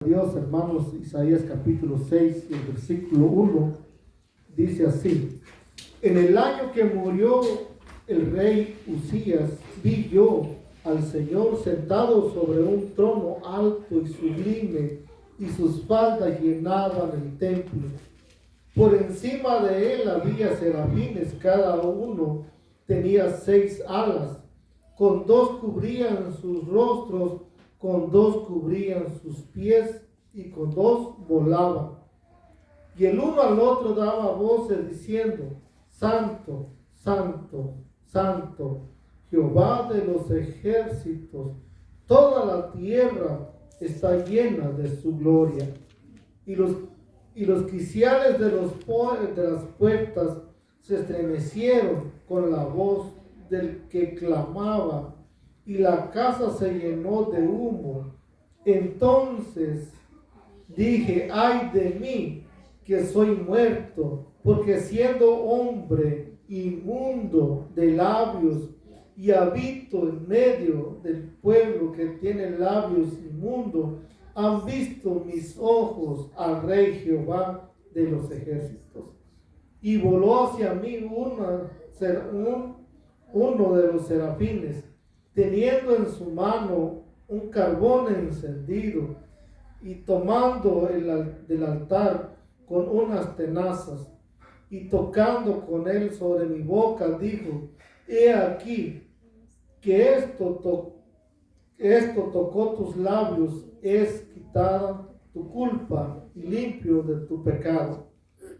Dios, hermanos, Isaías capítulo 6 y el versículo 1 dice así: en el año que murió el rey Uzías, vi yo al Señor sentado sobre un trono alto y sublime, y sus faldas llenaban el templo. Por encima de él había serafines, cada uno tenía 6 alas, con 2 cubrían sus rostros, con 2 cubrían sus pies, y con 2 volaban. Y el uno al otro daba voces diciendo: Santo, Santo, Santo, Jehová de los ejércitos, toda la tierra está llena de su gloria. Y los quiciales de las puertas se estremecieron con la voz del que clamaba, y la casa se llenó de humo. Entonces dije: ay de mí, que soy muerto, porque siendo hombre inmundo de labios, y habito en medio del pueblo que tiene labios inmundos, han visto mis ojos al Rey Jehová de los ejércitos. Y voló hacia mí uno de los serafines, teniendo en su mano un carbón encendido, y tomando del altar con unas tenazas, y tocando con él sobre mi boca, dijo: he aquí que esto tocó tus labios, es quitada tu culpa y limpio de tu pecado.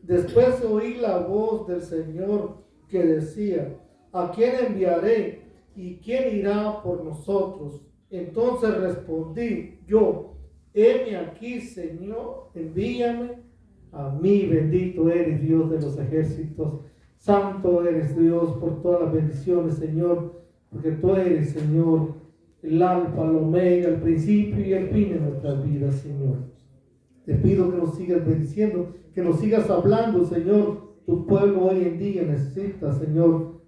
Después oí la voz del Señor que decía: ¿a quién enviaré? ¿Y quién irá por nosotros? Entonces respondí yo: heme aquí, Señor, envíame a mí. Bendito eres, Dios de los ejércitos. Santo eres, Dios, por todas las bendiciones, Señor, porque tú eres, Señor, el alfa, el omega, el principio y el fin de nuestras vidas, Señor. Te pido que nos sigas bendiciendo, que nos sigas hablando, Señor. Tu pueblo hoy en día necesita, Señor,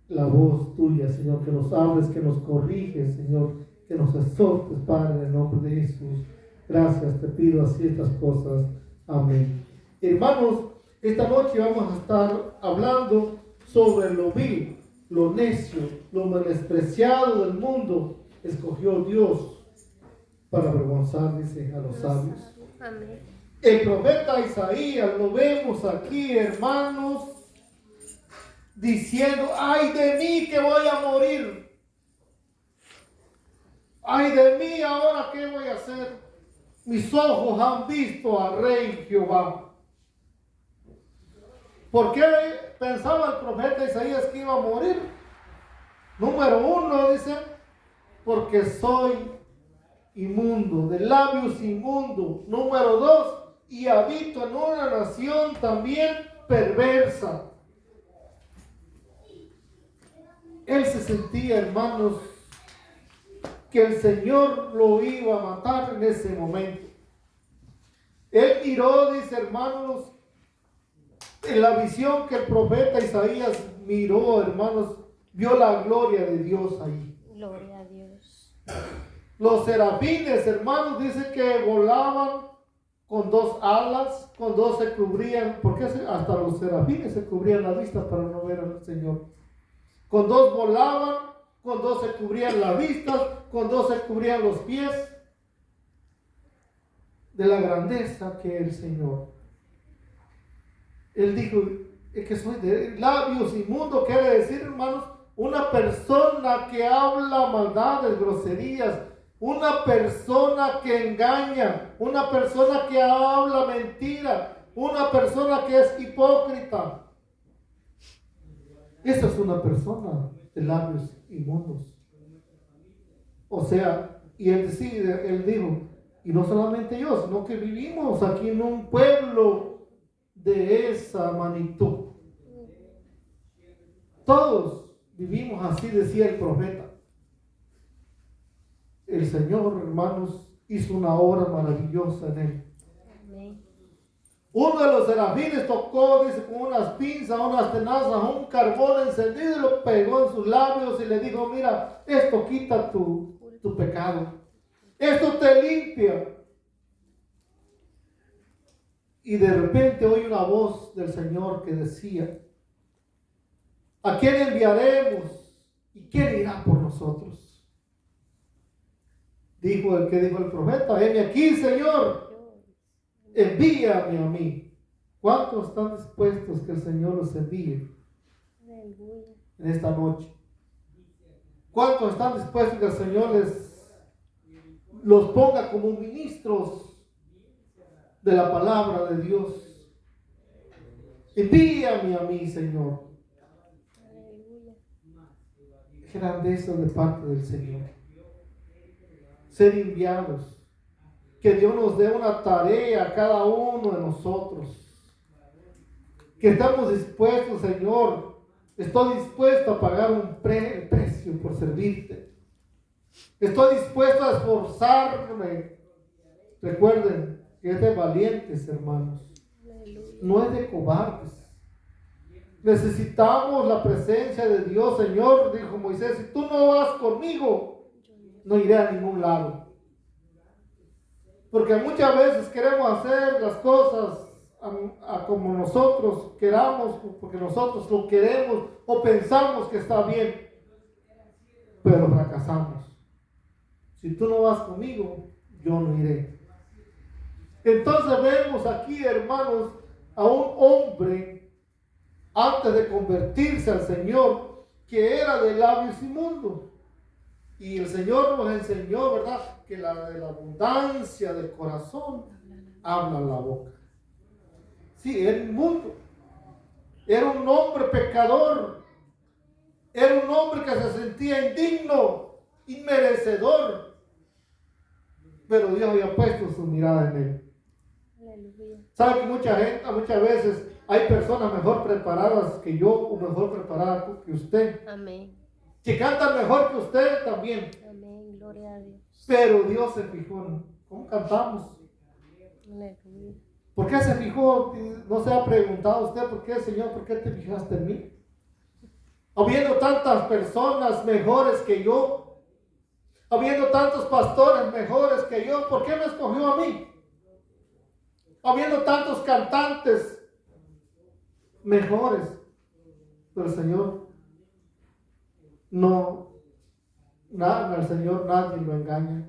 la voz tuya, Señor, que nos hables, que nos corriges, Señor, que nos exhortes, Padre, en el nombre de Jesús. Gracias, te pido así estas cosas. Amén. Hermanos, esta noche vamos a estar hablando sobre lo vil, lo necio, lo menospreciado del mundo. Escogió Dios para avergonzar, dice, a los sabios. Amén. El profeta Isaías lo vemos aquí, hermanos, diciendo: ay de mí, que voy a morir. Ay de mí, ahora qué voy a hacer. Mis ojos han visto al Rey Jehová. ¿Por qué pensaba el profeta Isaías que iba a morir? Número 1, dice: porque soy inmundo, de labios inmundos. Número 2, y habito en una nación también perversa. Él se sentía, hermanos, que el Señor lo iba a matar en ese momento. Él miró, dice, hermanos, en la visión que el profeta Isaías miró, hermanos, vio la gloria de Dios ahí. Gloria a Dios. Los serafines, hermanos, dice que volaban con 2 alas, con 2 se cubrían, porque hasta los serafines se cubrían la vista para no ver al Señor. Con 2 volaban, con 2 se cubrían la vista, con 2 se cubrían los pies, de la grandeza que es el Señor. Él dijo: es que soy de labios inmundos. Quiere decir, hermanos, una persona que habla maldades, groserías, una persona que engaña, una persona que habla mentira, una persona que es hipócrita. Esa es una persona de labios inmundos. O sea, y él dijo, y no solamente yo, sino que vivimos aquí en un pueblo de esa magnitud. Todos vivimos así, decía el profeta. El Señor, hermanos, hizo una obra maravillosa en él. Amén. Uno de los serafines tocó, dice, con unas pinzas, unas tenazas, un carbón encendido, y lo pegó en sus labios y le dijo: mira, esto quita tu pecado, esto te limpia. y de repente oí una voz del Señor que decía: ¿a quién enviaremos? ¿Y quién irá por nosotros? Dijo el profeta: heme aquí, Señor, envíame a mí. ¿Cuántos están dispuestos que el Señor los envíe en esta noche? ¿Cuántos están dispuestos que el Señor los ponga como ministros de la palabra de Dios? Envíame a mí, Señor. Grandeza de parte del Señor. Ser enviados. Que Dios nos dé una tarea a cada uno de nosotros. Que estamos dispuestos, Señor. Estoy dispuesto a pagar un precio por servirte. Estoy dispuesto a esforzarme. Recuerden que es de valientes, hermanos. No es de cobardes. Necesitamos la presencia de Dios, Señor. Dijo Moisés: si tú no vas conmigo, no iré a ningún lado. Porque muchas veces queremos hacer las cosas a como nosotros queramos, porque nosotros lo queremos o pensamos que está bien, pero fracasamos. Si tú no vas conmigo, yo no iré. Entonces vemos aquí, hermanos, a un hombre antes de convertirse al Señor que era de labios inmundos. Y el Señor nos enseñó, ¿verdad?, que de la abundancia del corazón habla la boca. Sí, era inmundo. Era un hombre pecador. Era un hombre que se sentía indigno, inmerecedor. Pero Dios había puesto su mirada en él. Aleluya. ¿Sabe que muchas veces hay personas mejor preparadas que yo o mejor preparadas que usted? Amén. Que cantan mejor que usted también. Amén. Gloria a Dios. Pero Dios se fijó en cómo cantamos. Aleluya. ¿Por qué se fijó? ¿No se ha preguntado usted por qué, Señor? ¿Por qué te fijaste en mí? Habiendo tantas personas mejores que yo, habiendo tantos pastores mejores que yo, ¿por qué me escogió a mí? Habiendo tantos cantantes mejores, pero el Señor al Señor nadie lo engaña.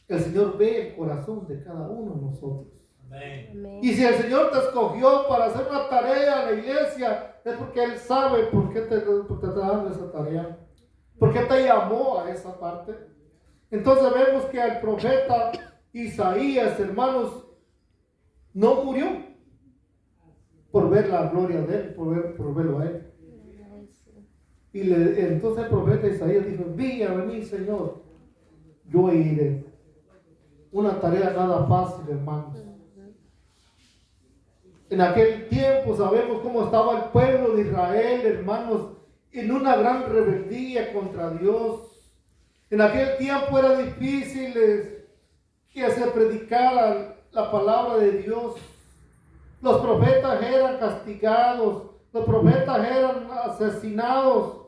El Señor ve el corazón de cada uno de nosotros. Amén. Y si el Señor te escogió para hacer una tarea en la iglesia, es porque Él sabe por qué te está dando esa tarea, por qué te llamó a esa parte. Entonces vemos que el profeta Isaías, hermanos, no murió por ver la gloria de Él, por verlo a Él. Y entonces el profeta Isaías dijo: envíame a mí, Señor, yo iré. Una tarea nada fácil, hermanos. En aquel tiempo sabemos cómo estaba el pueblo de Israel, hermanos, en una gran rebeldía contra Dios. En aquel tiempo era difícil que se predicara la palabra de Dios. Los profetas eran castigados, los profetas eran asesinados.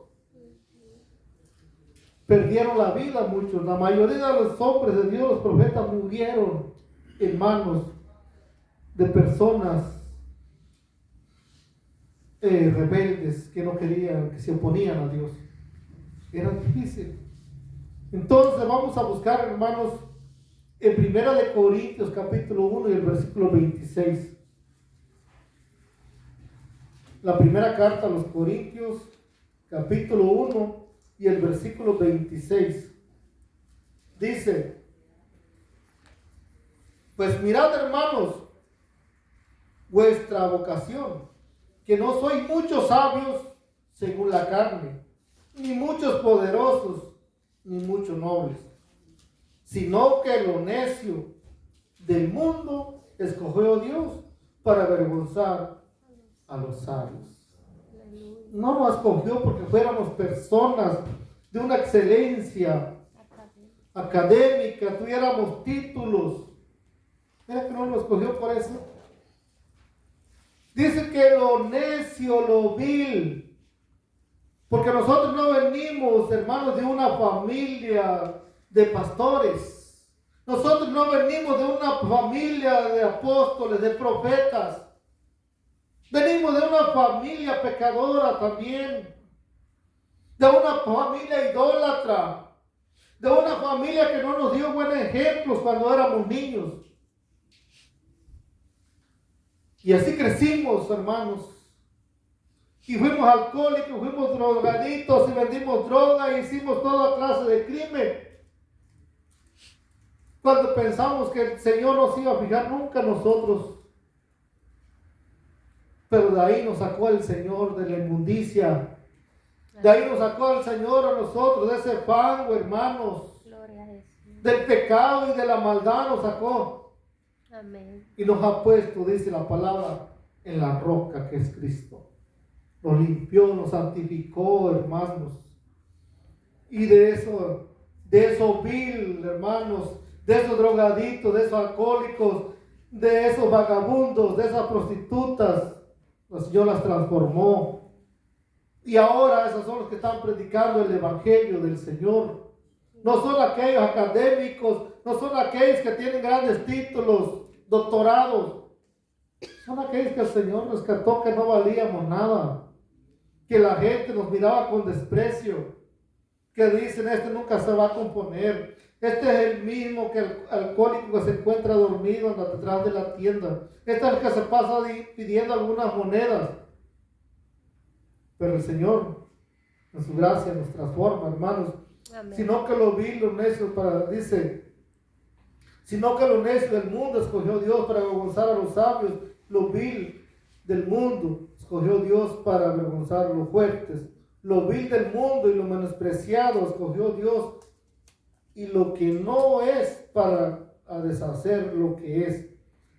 Perdieron la vida muchos. La mayoría de los hombres de Dios, los profetas, murieron en manos de personas rebeldes que no querían, que se oponían a Dios. Era difícil. Entonces vamos a buscar, hermanos, en 1 de Corintios capítulo 1 y el versículo 26. La primera carta a los Corintios capítulo 1 y el versículo 26. Dice: pues mirad, hermanos, vuestra vocación, que no sois muchos sabios según la carne, ni muchos poderosos, ni muchos nobles, sino que lo necio del mundo escogió Dios para avergonzar a los sabios. No nos escogió porque fuéramos personas de una excelencia académica, tuviéramos títulos. ¿Era que no nos escogió por eso? Dice que lo necio, lo vil, porque nosotros no venimos, hermanos, de una familia de pastores. Nosotros no venimos de una familia de apóstoles, de profetas. Venimos de una familia pecadora también. De una familia idólatra. De una familia que no nos dio buenos ejemplos cuando éramos niños. Y así crecimos, hermanos. Y fuimos alcohólicos, fuimos drogaditos y vendimos droga y hicimos toda clase de crimen. Cuando pensamos que el Señor nos iba a fijar nunca a nosotros. Pero de ahí nos sacó el Señor de la inmundicia. De ahí nos sacó el Señor a nosotros, de ese fango, hermanos. Gloria a Jesús. Del pecado y de la maldad nos sacó. Amén. Y nos ha puesto, dice la palabra, en la roca que es Cristo. Nos limpió, nos santificó, hermanos. Y de eso vil, hermanos, de esos drogaditos, de esos alcohólicos, de esos vagabundos, de esas prostitutas, el Señor las transformó. Y ahora esos son los que están predicando el evangelio del Señor. No son aquellos académicos, no son aquellos que tienen grandes títulos, doctorados. Son aquellos que el Señor rescató, que no valíamos nada, que la gente nos miraba con desprecio, que dicen: este nunca se va a componer, este es el mismo que el alcohólico que se encuentra dormido detrás de la tienda, este es el que se pasa pidiendo algunas monedas. Pero el Señor en su gracia nos transforma, hermanos. Amén. Sino que lo vil, lo necio, sino que lo necio del mundo escogió Dios para avergonzar a los sabios. Lo vil del mundo escogió Dios para avergonzar a los fuertes. Lo vil del mundo y lo menospreciado escogió Dios, y lo que no es para deshacer lo que es,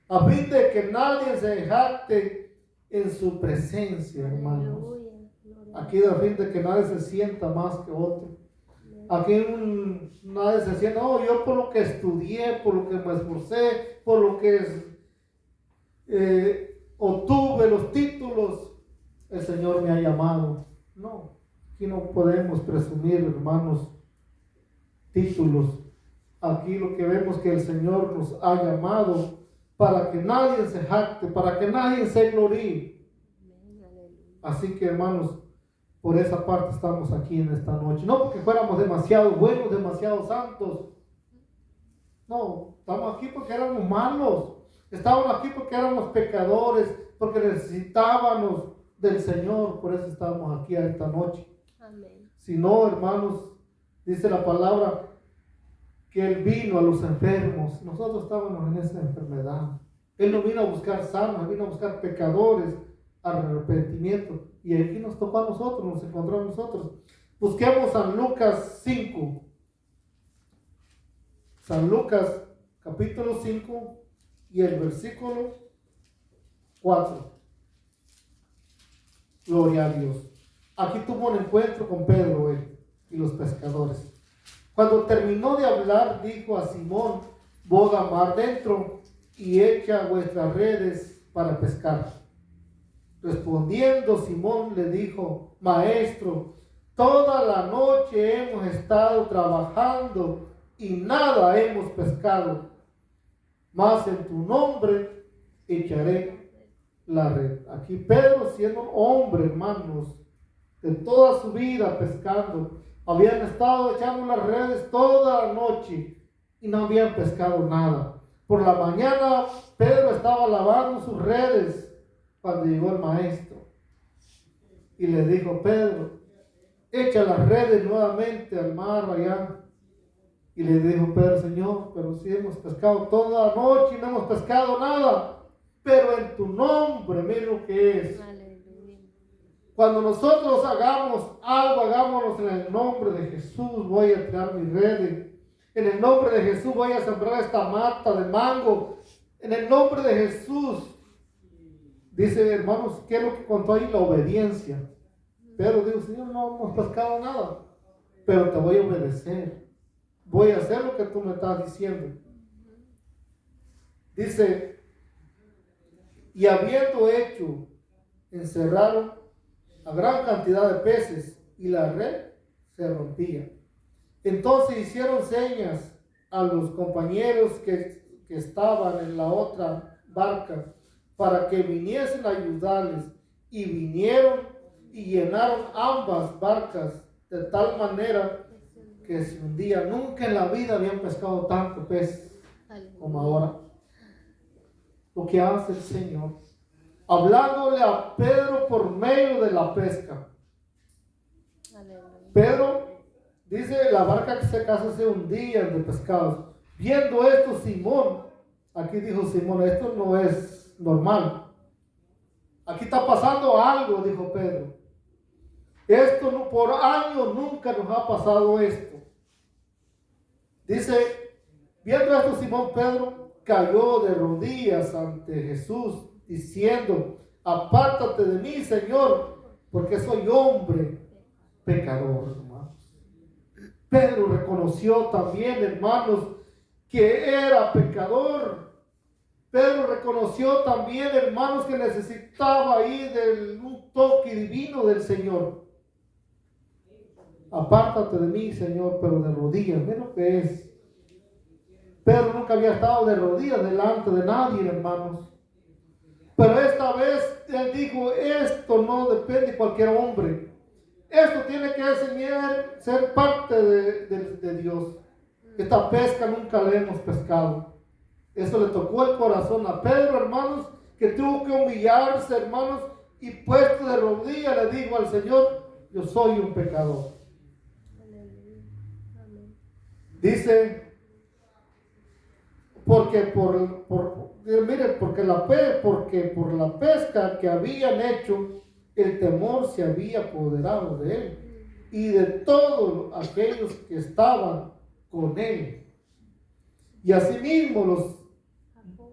a fin de que nadie se jacte en su presencia, hermanos. Aleluya. Gloria a Aquí, a fin de que nadie se sienta más que otro. Aquí nadie se sienta: oh, yo por lo que estudié, por lo que me esforcé, por lo que obtuve los títulos, el Señor me ha llamado. No, aquí no podemos presumir, hermanos, títulos. Aquí lo que vemos es que el Señor nos ha llamado para que nadie se jacte, para que nadie se gloríe. Así que, hermanos, por esa parte estamos aquí en esta noche. No porque fuéramos demasiado buenos, demasiado santos. No, estamos aquí porque éramos malos. Estamos aquí porque éramos pecadores, porque necesitábamos del Señor. Por eso estamos aquí a esta noche. Amén. Si no, hermanos, dice la palabra que Él vino a los enfermos. Nosotros estábamos en esa enfermedad. Él no vino a buscar sanos, Él vino a buscar pecadores al arrepentimiento. Y aquí nos tocó a nosotros, nos encontró a nosotros. Busquemos San Lucas 5. San Lucas capítulo 5 y el versículo 4. Gloria a Dios. Aquí tuvo un encuentro con Pedro y los pescadores. Cuando terminó de hablar, dijo a Simón: boga mar dentro y echa vuestras redes para pescar. Respondiendo Simón le dijo: Maestro, toda la noche hemos estado trabajando y nada hemos pescado, mas en tu nombre echaré la red. Aquí Pedro, siendo un hombre, hermanos, de toda su vida pescando, habían estado echando las redes toda la noche y no habían pescado nada. Por la mañana Pedro estaba lavando sus redes cuando llegó el maestro y le dijo: Pedro, echa las redes nuevamente al mar allá. Y le dijo Pedro: Señor, pero si hemos pescado toda la noche y no hemos pescado nada, pero en tu nombre, mira lo que es. Aleluya. Cuando nosotros hagamos algo, hagámonos en el nombre de Jesús. Voy a tirar mi red. En el nombre de Jesús voy a sembrar esta mata de mango. En el nombre de Jesús. Dice, hermanos, ¿qué es lo que contó ahí? La obediencia. Pero digo: Señor, no hemos pescado nada, pero te voy a obedecer. Voy a hacer lo que tú me estás diciendo. Dice: y habiendo hecho, encerraron a gran cantidad de peces y la red se rompía. Entonces hicieron señas a los compañeros que estaban en la otra barca para que viniesen a ayudarles, y vinieron y llenaron ambas barcas de tal manera que se hundía. Nunca en la vida habían pescado tanto pez como ahora. Lo que hace el Señor, hablándole a Pedro por medio de la pesca. Pedro dice, la barca que se casi se hundía de pescados. Viendo esto, Simón, aquí dijo Simón, esto no es normal. Aquí está pasando algo, dijo Pedro. Esto no, por años nunca nos ha pasado esto. Dice, viendo esto, Simón Pedro cayó de rodillas ante Jesús, diciendo, apártate de mí, Señor, porque soy hombre pecador, hermanos. Pedro reconoció también, hermanos, que era pecador. Pedro reconoció también, hermanos, que necesitaba ahí de un toque divino del Señor. Apártate de mí, Señor, pero de rodillas. Mira lo que es. Pedro nunca había estado de rodillas delante de nadie, hermanos. Pero esta vez él dijo, esto no depende de cualquier hombre. Esto tiene que ser parte de Dios. Esta pesca nunca la hemos pescado. Eso le tocó el corazón a Pedro, hermanos, que tuvo que humillarse, hermanos, y puesto de rodillas le dijo al Señor, yo soy un pecador. Dice, porque por la pesca que habían hecho, el temor se había apoderado de él y de todos aquellos que estaban con él. Y asimismo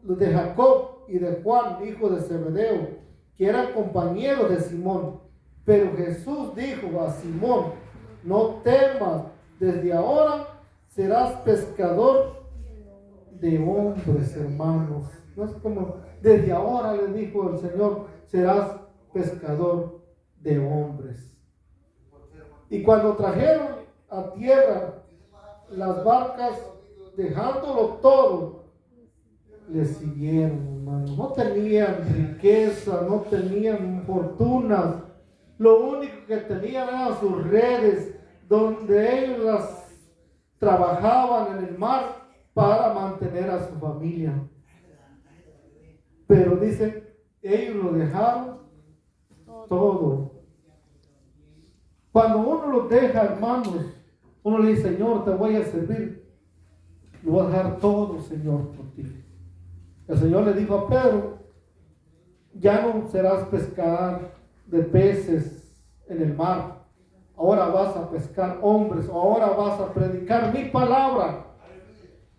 los de Jacob y de Juan, hijo de Zebedeo, que eran compañeros de Simón. Pero Jesús dijo a Simón, no temas, desde ahora serás pescador de hombres, hermanos. No es como, desde ahora le dijo el Señor, serás pescador de hombres. Y cuando trajeron a tierra las barcas, dejándolo todo, le siguieron, hermanos. No tenían riqueza, no tenían fortunas. Lo único que tenían eran sus redes, donde ellos las trabajaban en el mar para mantener a su familia. Pero dice, ellos lo dejaron todo. Cuando uno lo deja, hermanos, uno le dice, Señor, te voy a servir. Lo voy a dejar todo, Señor, por ti. El Señor le dijo a Pedro, ya no serás pescador de peces en el mar. Ahora vas a pescar hombres. Ahora vas a predicar mi palabra.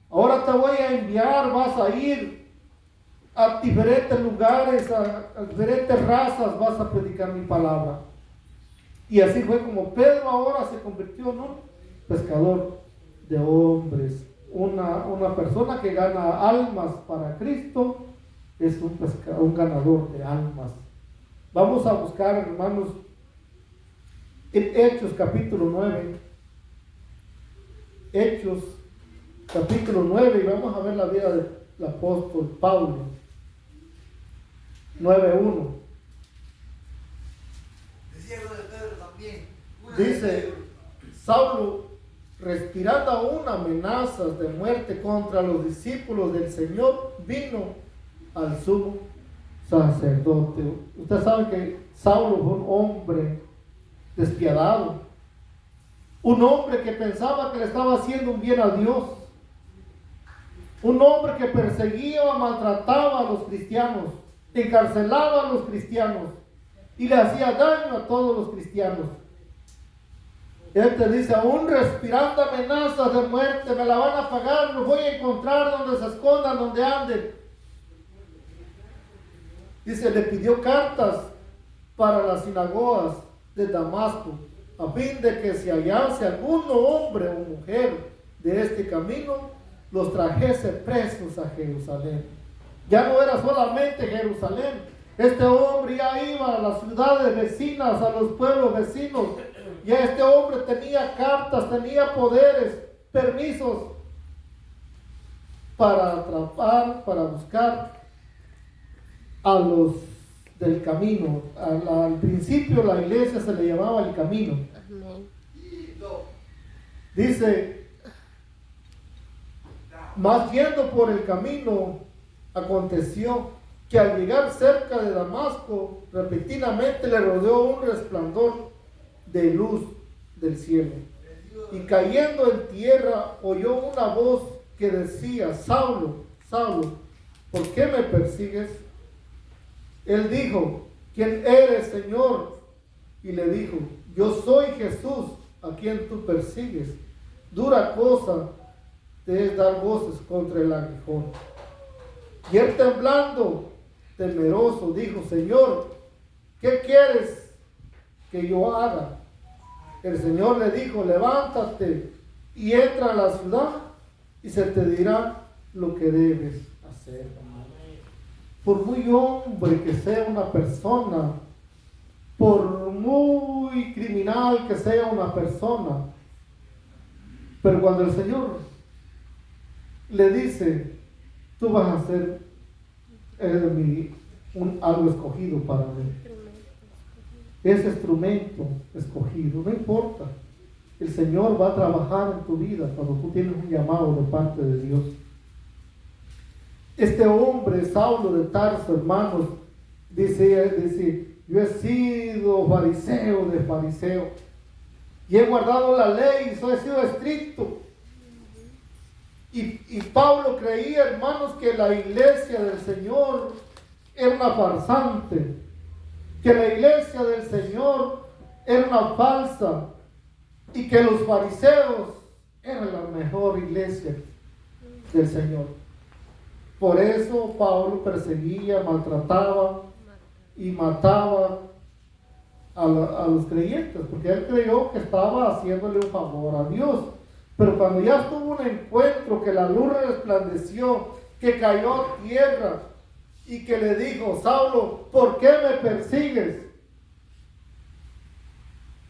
Ahora te voy a enviar, vas a ir a diferentes lugares, a diferentes razas, vas a predicar mi palabra. Y así fue como Pedro ahora se convirtió en un pescador de hombres. Una persona que gana almas para Cristo es un ganador de almas. Vamos a buscar, hermanos, en Hechos capítulo 9. Hechos capítulo 9, y vamos a ver la vida del apóstol Pablo. 9:1. Dice, Saulo, respirando aún amenazas de muerte contra los discípulos del Señor, vino al sumo sacerdote. Usted sabe que Saulo fue un hombre despiadado, un hombre que pensaba que le estaba haciendo un bien a Dios, un hombre que perseguía, maltrataba a los cristianos, encarcelaba a los cristianos y le hacía daño a todos los cristianos. Él te dice, aún respirando amenazas de muerte, me la van a pagar, los voy a encontrar donde se escondan, donde anden. Dice, le pidió cartas para las sinagogas de Damasco, a fin de que si hallase algún hombre o mujer de este camino, los trajese presos a Jerusalén. Ya no era solamente Jerusalén, este hombre ya iba a las ciudades vecinas, a los pueblos vecinos. Ya este hombre tenía cartas, tenía poderes, permisos para atrapar, para buscar a los del camino. Al principio la iglesia se le llamaba el camino. Amén. Dice, mas yendo por el camino, aconteció que al llegar cerca de Damasco, repentinamente le rodeó un resplandor de luz del cielo. Y cayendo en tierra, oyó una voz que decía, Saulo, Saulo, ¿por qué me persigues? Él dijo, ¿quién eres, Señor? Y le dijo, yo soy Jesús, a quien tú persigues. Dura cosa te es dar voces contra el aguijón. Y él temblando, temeroso, dijo, Señor, ¿qué quieres que yo haga? El Señor le dijo, levántate y entra a la ciudad y se te dirá lo que debes hacer. Por muy hombre que sea una persona, por muy criminal que sea una persona, pero cuando el Señor le dice, tú vas a ser algo escogido para mí. Ese instrumento escogido, no importa. El Señor va a trabajar en tu vida cuando tú tienes un llamado de parte de Dios. Este hombre, Saulo de Tarso, hermanos, dice, yo he sido fariseo de fariseo y he guardado la ley, he sido estricto. Y Pablo creía, hermanos, que la iglesia del Señor era una farsante, que la iglesia del Señor era una falsa y que los fariseos eran la mejor iglesia del Señor. Por eso Pablo perseguía, maltrataba y mataba a los creyentes, porque él creyó que estaba haciéndole un favor a Dios. Pero cuando ya tuvo un encuentro, que la luz resplandeció, que cayó a tierra y que le dijo, Saulo, ¿por qué me persigues?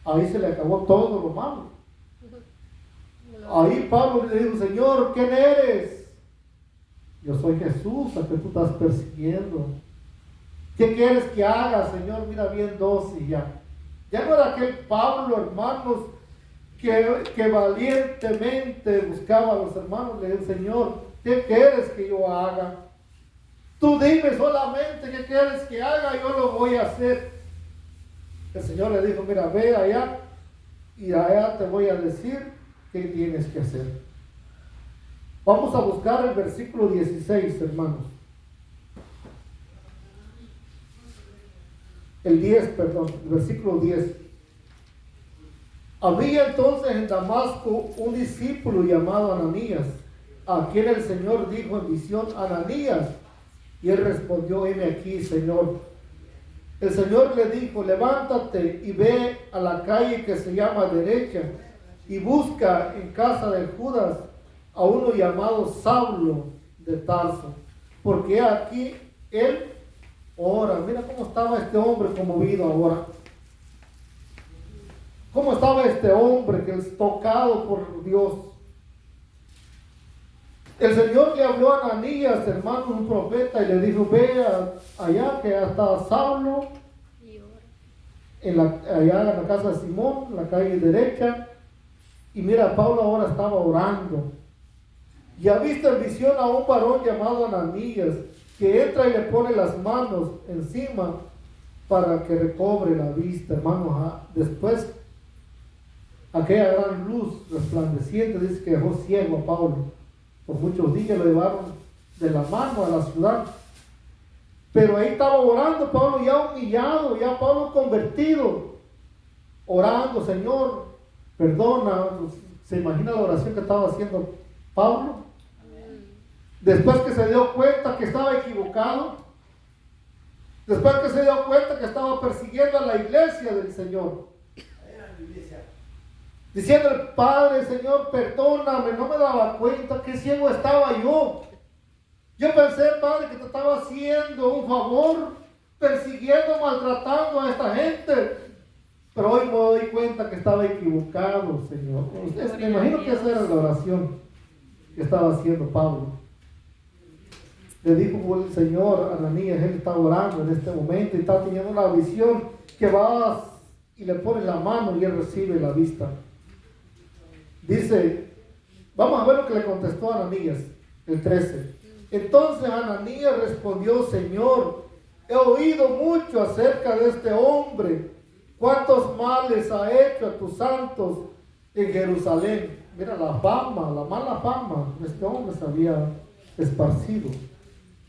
Ahí se le acabó todo lo malo. Ahí Pablo le dijo, Señor, ¿quién eres? Yo soy Jesús, a que tú estás persiguiendo. ¿Qué quieres que haga, Señor? Mira bien dócil ya. Ya no era aquel Pablo, hermanos, que valientemente buscaba a los hermanos. Le dijo, Señor, ¿qué quieres que yo haga? Tú dime solamente qué quieres que haga, yo lo voy a hacer. El Señor le dijo, mira, ve allá y allá te voy a decir qué tienes que hacer. Vamos a buscar el versículo 16, hermanos. El versículo 10. Había entonces en Damasco un discípulo llamado Ananías, a quien el Señor dijo en visión, Ananías. Y él respondió, heme aquí, Señor. El Señor le dijo, levántate y ve a la calle que se llama Derecha y busca en casa de Judas a uno llamado Saulo de Tarso, porque aquí él ora. Mira cómo estaba este hombre conmovido ahora. ¿Cómo estaba este hombre que es tocado por Dios? El Señor le habló a Ananías, hermano, un profeta, y le dijo, ve allá que está Saulo, allá en la casa de Simón, en la calle derecha. Y mira, Pablo ahora estaba orando. Y ha visto en visión a un varón llamado Ananías, que entra y le pone las manos encima para que recobre la vista, hermanos. Después, aquella gran luz resplandeciente dice que dejó ciego a Pablo. Por muchos días lo llevaron de la mano a la ciudad. Pero ahí estaba orando Pablo, ya humillado, ya Pablo convertido, orando, Señor, perdona. ¿Se imagina la oración que estaba haciendo Pablo? Después que se dio cuenta que estaba equivocado, después que se dio cuenta que estaba persiguiendo a la iglesia del Señor, diciendo, Padre, Señor, perdóname, no me daba cuenta que ciego estaba yo. Yo pensé, Padre, que te estaba haciendo un favor, persiguiendo, maltratando a esta gente. Pero hoy me doy cuenta que estaba equivocado, Señor. Me imagino que esa era la oración que estaba haciendo Pablo. Le dijo el Señor a Ananías, él está orando en este momento y está teniendo una visión que vas y le pones la mano y él recibe la vista. Dice, vamos a ver lo que le contestó a Ananías, el 13. Entonces Ananías respondió, Señor, he oído mucho acerca de este hombre, cuántos males ha hecho a tus santos en Jerusalén. Mira la fama, la mala fama de este hombre se había esparcido.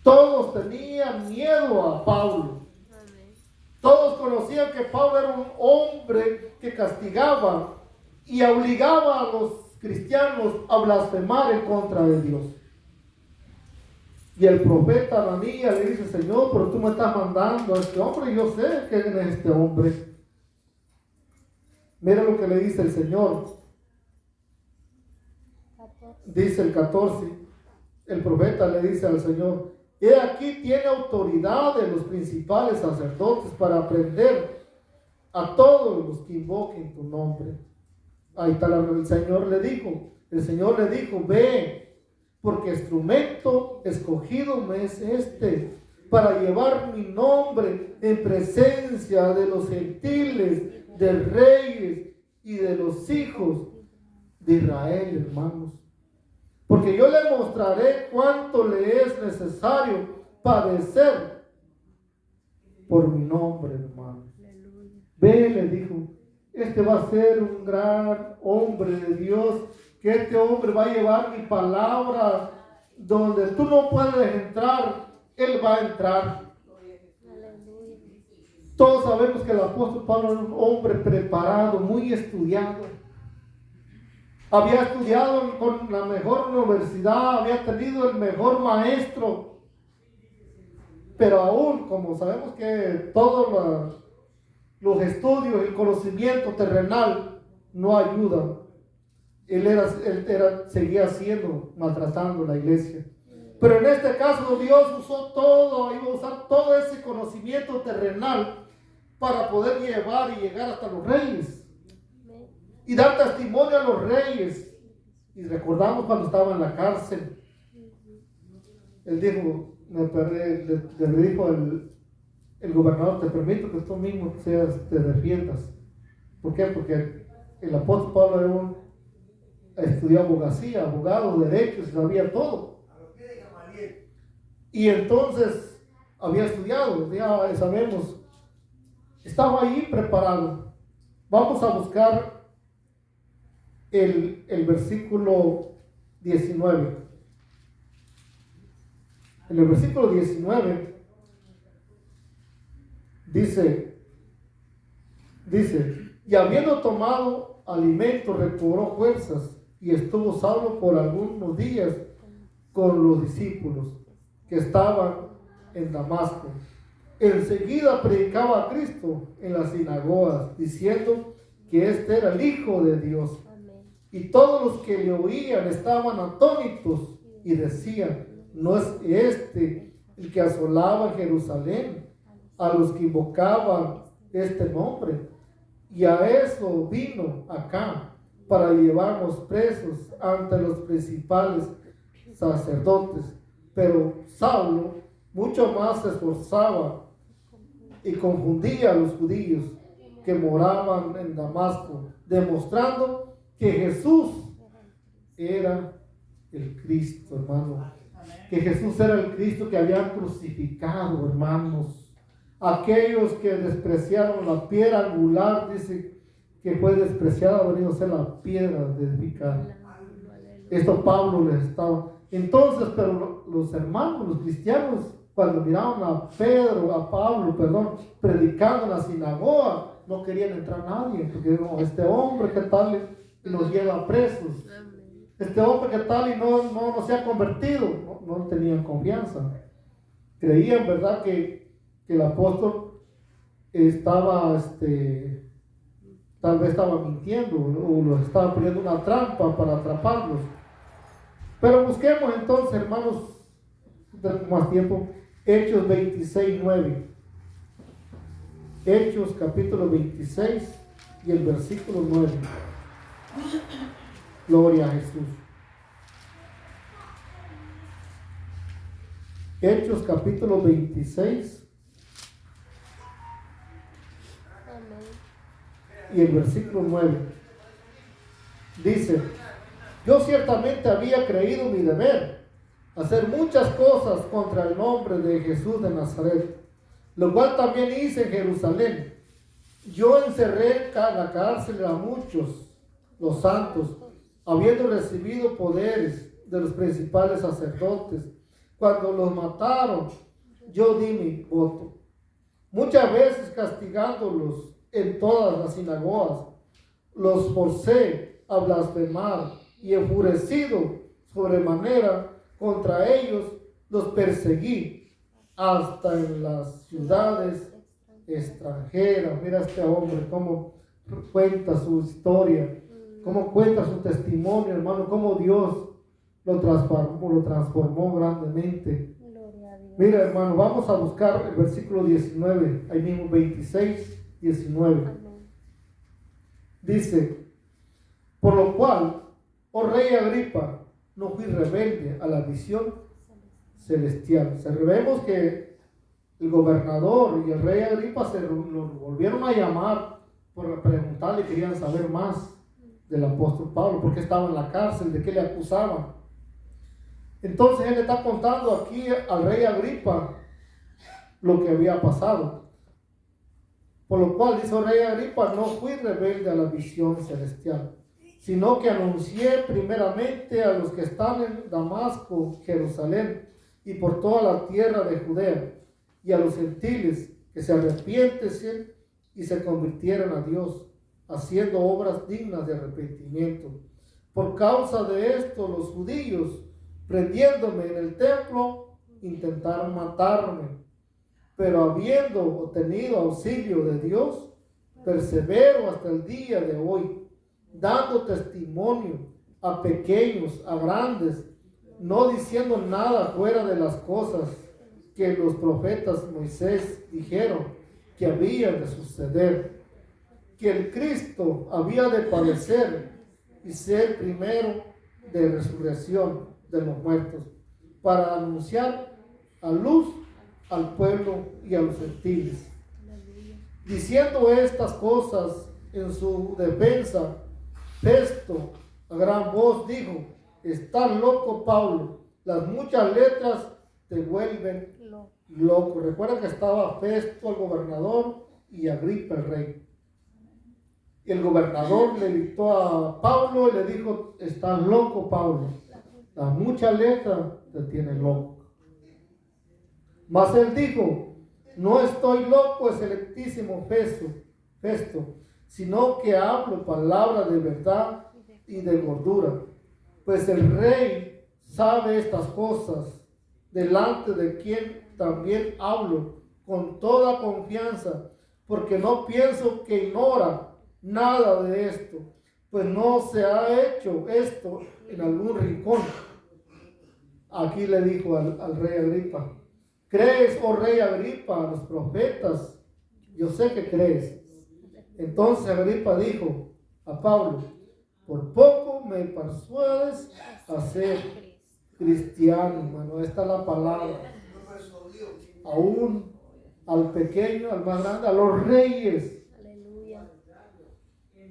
Todos tenían miedo a Pablo. Amén. Todos conocían que Pablo era un hombre que castigaba y obligaba a los cristianos a blasfemar en contra de Dios. Y el profeta Ananías le dice, Señor, pero tú me estás mandando a este hombre y yo sé quién es este hombre. Mira lo que le dice el Señor. 14. Dice el 14, el profeta le dice al Señor, he aquí tiene autoridad de los principales sacerdotes para prender a todos los que invoquen tu nombre. Ahí está el Señor le dijo, ve, porque instrumento escogido me es este, para llevar mi nombre en presencia de los gentiles, de reyes y de los hijos de Israel, hermanos. Porque yo le mostraré cuánto le es necesario padecer por mi nombre, hermano. Aleluya. Ve, le dijo, este va a ser un gran hombre de Dios, que este hombre va a llevar mi palabra donde tú no puedes entrar, él va a entrar. Aleluya. Todos sabemos que el apóstol Pablo era un hombre preparado, muy estudiado. Había estudiado con la mejor universidad, había tenido el mejor maestro. Pero aún, como sabemos que todos los estudios, el conocimiento terrenal no ayuda. Él seguía maltratando la iglesia. Pero en este caso Dios usó todo, iba a usar todo ese conocimiento terrenal para poder llevar y llegar hasta los reyes. Y dar testimonio a los reyes. Y recordamos cuando estaba en la cárcel. Él dijo, le dijo el gobernador, te permito que tú mismo te defiendas. ¿Por qué? Porque el apóstol Pablo estudió abogacía, abogado, derechos, y sabía todo. Y entonces había estudiado, ya sabemos, estaba ahí preparado. Vamos a buscar el versículo 19. En el versículo 19 dice, y habiendo tomado alimento recobró fuerzas y estuvo Saulo por algunos días con los discípulos que estaban en Damasco. Enseguida predicaba a Cristo en las sinagogas, diciendo que este era el Hijo de Dios. Y todos los que le oían estaban atónitos y decían, ¿no es este el que asolaba Jerusalén a los que invocaban este nombre? Y a eso vino acá, para llevarnos presos ante los principales sacerdotes. Pero Saulo mucho más se esforzaba y confundía a los judíos que moraban en Damasco, demostrando que Jesús era el Cristo, hermano. Que Jesús era el Cristo que habían crucificado, hermanos. Aquellos que despreciaron la piedra angular, dice que fue despreciada, ha venido a ser la piedra de edificar. Esto Pablo les estaba. Entonces, pero los hermanos, los cristianos, cuando miraban a Pablo, predicando en la sinagoga, no querían entrar nadie, porque no, este hombre, ¿qué tal? Y nos lleva presos. Este hombre, ¿qué tal? Y no se ha convertido. No tenían confianza. Creían, ¿verdad?, que el apóstol estaba, tal vez estaba mintiendo o los estaba poniendo una trampa para atraparlos. Pero busquemos entonces, hermanos, más tiempo, Hechos 26:9. Hechos capítulo 26 y el versículo 9. Gloria a Jesús. Hechos capítulo 26 Amén. y el versículo 9. Dice: yo ciertamente había creído mi deber hacer muchas cosas contra el nombre de Jesús de Nazaret, lo cual también hice en Jerusalén. Yo encerré en la cárcel a muchos, los santos, habiendo recibido poderes de los principales sacerdotes. Cuando los mataron, yo di mi voto. Muchas veces castigándolos en todas las sinagogas, los forcé a blasfemar y enfurecido sobremanera contra ellos, los perseguí hasta en las ciudades extranjeras. Mira este hombre cómo cuenta su historia, cómo cuenta su testimonio, hermano, cómo Dios lo transformó grandemente. Gloria a Dios. Mira, hermano, vamos a buscar el versículo 19, ahí mismo 26, 19. Amén. Dice: por lo cual, oh rey Agripa, no fui rebelde a la visión celestial. Sabemos que el gobernador y el rey Agripa se lo volvieron a llamar por preguntarle, querían saber más del apóstol Pablo, porque estaba en la cárcel, de qué le acusaban. Entonces él le está contando aquí al rey Agripa lo que había pasado. Por lo cual dice el rey Agripa: no fui rebelde a la visión celestial, sino que anuncié primeramente a los que están en Damasco, Jerusalén y por toda la tierra de Judea, y a los gentiles que se arrepienten y se convirtieran a Dios, haciendo obras dignas de arrepentimiento. Por causa de esto, los judíos, prendiéndome en el templo, intentaron matarme, pero habiendo obtenido auxilio de Dios, persevero hasta el día de hoy, dando testimonio a pequeños, a grandes, no diciendo nada fuera de las cosas que los profetas Moisés dijeron que habían de suceder, que el Cristo había de padecer y ser primero de resurrección de los muertos, para anunciar a luz al pueblo y a los gentiles. Diciendo estas cosas en su defensa, Festo a gran voz dijo: estás loco, Pablo, las muchas letras te vuelven loco. Recuerda que estaba Festo el gobernador y Agripa el rey. Y el gobernador le dictó a Pablo y le dijo: estás loco, Pablo, las muchas letras te tienen loco. Mas él dijo: no estoy loco, excelentísimo Festo, sino que hablo palabra de verdad y de gordura, pues el rey sabe estas cosas, delante de quien también hablo con toda confianza, porque no pienso que ignora nada de esto, pues no se ha hecho esto en algún rincón. Aquí le dijo al rey Agripa: ¿crees, oh rey Agripa, a los profetas? Yo sé que crees. Entonces Agripa dijo a Pablo: por poco me persuades a ser cristiano, hermano. Esta es la palabra. Aún al pequeño, al más grande, a los reyes. Aleluya.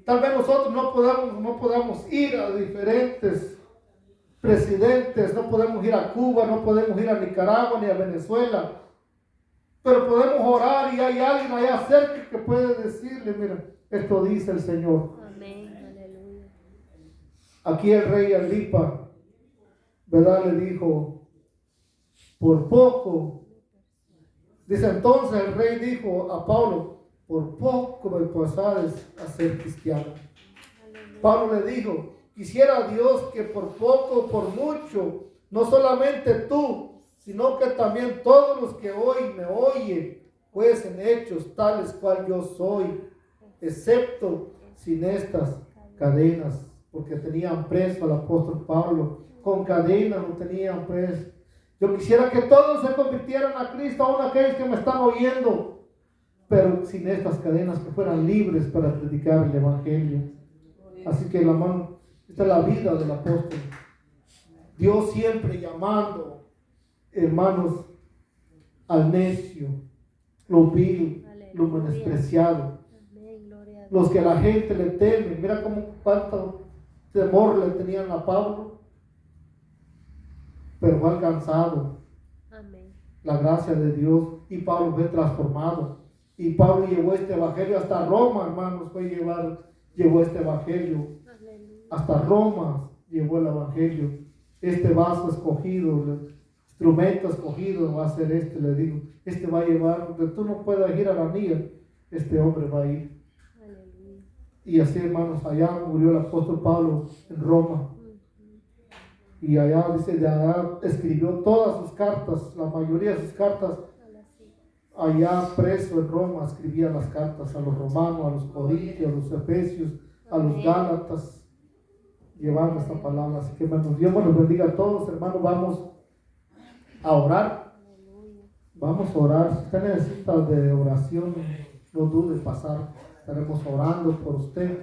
Tal vez nosotros no podamos ir a diferentes presidentes, no podemos ir a Cuba, no podemos ir a Nicaragua ni a Venezuela, pero podemos orar y hay alguien allá cerca que puede decirle: mira, esto dice el Señor. Amén. Aleluya. Aquí el rey Agripa, ¿verdad?, le dijo: por poco. Dice entonces el rey dijo a Pablo: por poco me persuades a ser cristiano. Aleluya. Pablo le dijo: quisiera Dios que por poco o por mucho, no solamente tú, sino que también todos los que hoy me oyen, fuesen hechos tales cual yo soy, excepto sin estas cadenas, porque tenían preso al apóstol Pablo. Con cadenas lo tenían preso. Yo quisiera que todos se convirtieran a Cristo, aún aquellos que me están oyendo, pero sin estas cadenas, que fueran libres para predicar el evangelio. Así que esta es la vida del apóstol. Dios siempre llamando, hermanos, al necio, lo vil, lo Aleluya. menospreciado, Amén. Gloria a Dios. los que la gente le teme. Mira cómo cuánto temor le tenían a Pablo, pero fue alcanzado Amén. la gracia de Dios y Pablo fue transformado. Y Pablo llevó este evangelio hasta Roma, hermanos, llevó este evangelio Aleluya. hasta Roma, llevó el evangelio. Este vaso escogido, el instrumento escogido va a ser este, le digo. Este va a llevar, donde tú no puedas ir a la niña, este hombre va a ir. Aleluya. Y así, hermanos, allá murió el apóstol Pablo en Roma. Y allá dice, de allá escribió todas sus cartas, la mayoría de sus cartas, allá preso en Roma, escribía las cartas a los romanos, a los corintios, a los efesios, a los gálatas, llevando esta palabra. Así que, hermanos, Dios nos bendiga a todos, hermanos. Vamos a orar. Aleluya. Vamos a orar. Si usted necesita de oración, no dude en pasar. Estaremos orando por usted.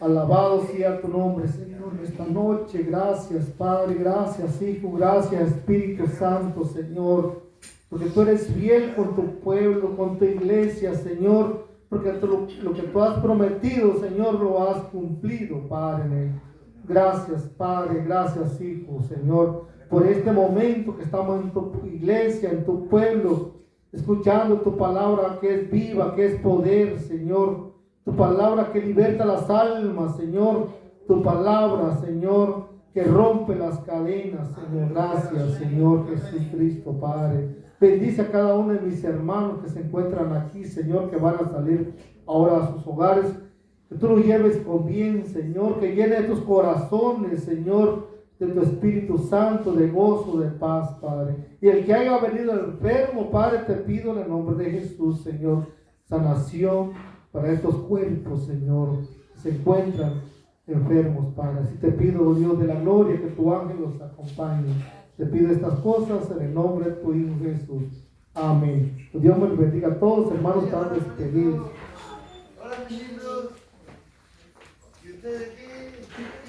Alabado sea tu nombre, Señor, en esta noche. Gracias, Padre. Gracias, Hijo. Gracias, Espíritu Santo, Señor. Porque tú eres fiel con tu pueblo, con tu iglesia, Señor. Porque lo que tú has prometido, Señor, lo has cumplido, Padre. Gracias, Padre. Gracias, Hijo, Señor, por este momento que estamos en tu iglesia, en tu pueblo, escuchando tu palabra que es viva, que es poder, Señor. Tu palabra que liberta las almas, Señor. Tu palabra, Señor, que rompe las cadenas, Señor. Gracias, Señor Jesucristo, Padre. Bendice a cada uno de mis hermanos que se encuentran aquí, Señor, que van a salir ahora a sus hogares. Que tú los lleves con bien, Señor. Que llene tus corazones, Señor, de tu Espíritu Santo, de gozo, de paz, Padre. Y el que haya venido enfermo, Padre, te pido en el nombre de Jesús, Señor, sanación para estos cuerpos, Señor, que se encuentran enfermos, Padre. Así te pido, oh Dios de la gloria, que tu ángel los acompañe. Te pido estas cosas en el nombre de tu Hijo Jesús. Amén. Que Dios me los bendiga a todos, hermanos, están despedidos. Hola, mis libros. ¿Y ustedes qué?